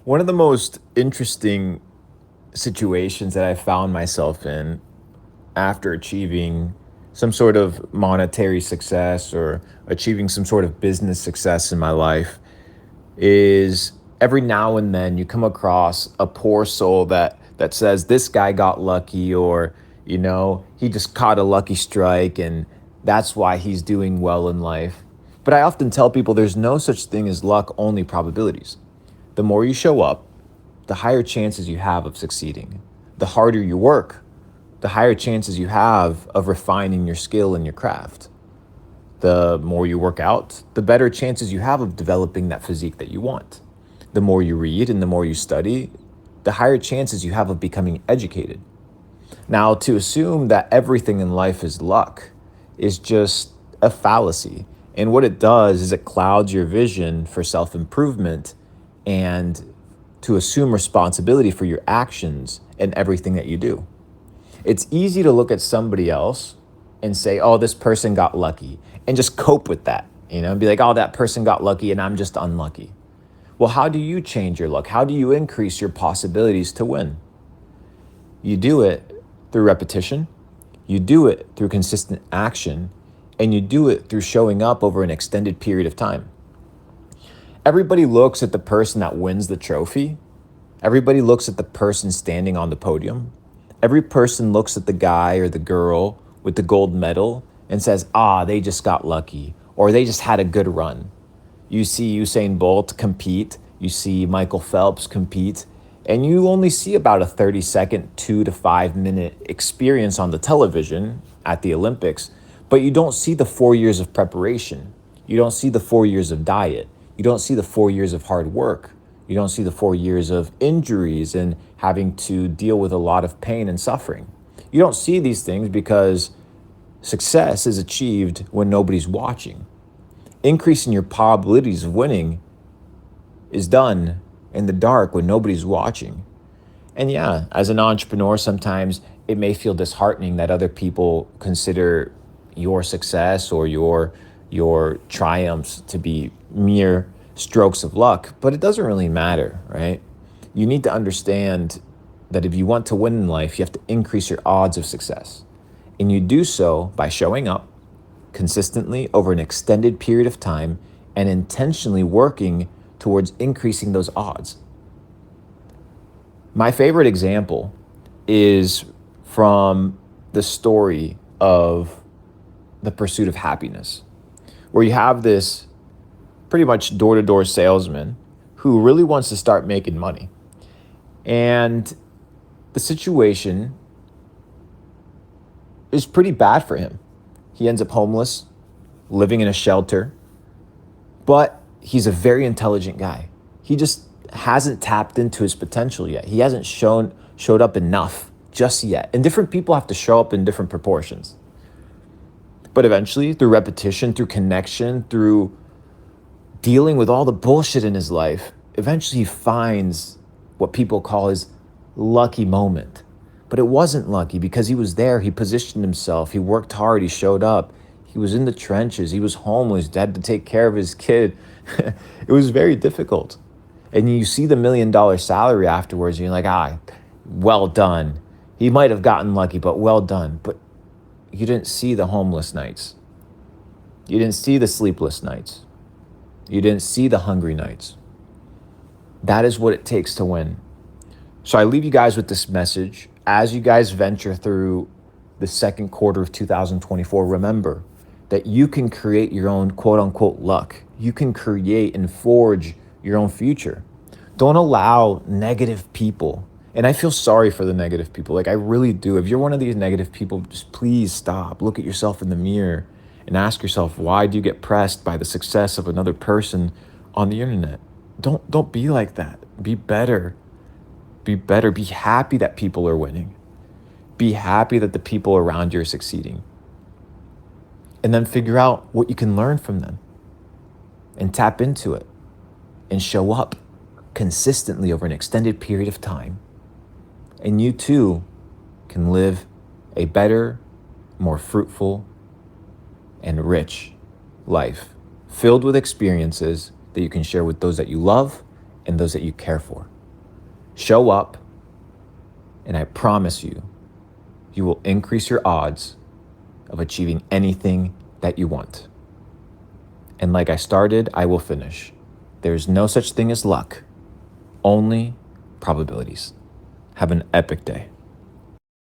One of the most interesting situations that I found myself in after achieving some sort of monetary success or achieving some sort of business success in my life is every now and then you come across a poor soul that says this guy got lucky, or he just caught a lucky strike and that's why he's doing well in life. But I often tell people there's no such thing as luck, only probabilities. The more you show up, the higher chances you have of succeeding. The harder you work, the higher chances you have of refining your skill and your craft. The more you work out, the better chances you have of developing that physique that you want. The more you read and the more you study, the higher chances you have of becoming educated. Now, to assume that everything in life is luck is just a fallacy. And what it does is it clouds your vision for self improvement and to assume responsibility for your actions and everything that you do. It's easy to look at somebody else and say, oh, this person got lucky, and just cope with that, and be like, oh, that person got lucky and I'm just unlucky. Well, how do you change your luck? How do you increase your possibilities to win? You do it through repetition, you do it through consistent action, and you do it through showing up over an extended period of time. Everybody looks at the person that wins the trophy. Everybody looks at the person standing on the podium. Every person looks at the guy or the girl with the gold medal and says, they just got lucky, or they just had a good run. You see Usain Bolt compete, you see Michael Phelps compete, and you only see about a 30-second, 2 to 5 minute experience on the television at the Olympics, but you don't see the 4 years of preparation. You don't see the 4 years of diet. You don't see the 4 years of hard work. You don't see the 4 years of injuries and having to deal with a lot of pain and suffering. You don't see these things because success is achieved when nobody's watching. Increasing your probabilities of winning is done in the dark when nobody's watching. And yeah, as an entrepreneur, sometimes it may feel disheartening that other people consider your success or your triumphs to be mere strokes of luck, but it doesn't really matter, right? You need to understand that if you want to win in life, you have to increase your odds of success. And you do so by showing up consistently over an extended period of time and intentionally working towards increasing those odds. My favorite example is from the story of The Pursuit of Happiness, where you have this pretty much door-to-door salesman who really wants to start making money. And the situation is pretty bad for him. He ends up homeless, living in a shelter, but he's a very intelligent guy. He just hasn't tapped into his potential yet. He hasn't showed up enough just yet. And different people have to show up in different proportions. But eventually, through repetition, through connection, through dealing with all the bullshit in his life, eventually he finds what people call his lucky moment. But it wasn't lucky because he was there, he positioned himself, he worked hard, he showed up, he was in the trenches, he was homeless, had to take care of his kid. It was very difficult. And you see the $1 million salary afterwards, and you're like, well done. He might have gotten lucky, but well done. But you didn't see the homeless nights. You didn't see the sleepless nights. You didn't see the hungry nights. That is what it takes to win. So I leave you guys with this message. As you guys venture through the second quarter of 2024, remember that you can create your own quote unquote luck. You can create and forge your own future. Don't allow negative people. And I feel sorry for the negative people. Like, I really do. If you're one of these negative people, just please stop. Look at yourself in the mirror and ask yourself, why do you get pressed by the success of another person on the internet? Don't be like that. Be better. Be better. Be happy that people are winning. Be happy that the people around you are succeeding. And then figure out what you can learn from them and tap into it and show up consistently over an extended period of time. And you too can live a better, more fruitful, and rich life filled with experiences that you can share with those that you love and those that you care for. Show up, and I promise you, you will increase your odds of achieving anything that you want. And like I started, I will finish. There's no such thing as luck, only probabilities. Have an epic day.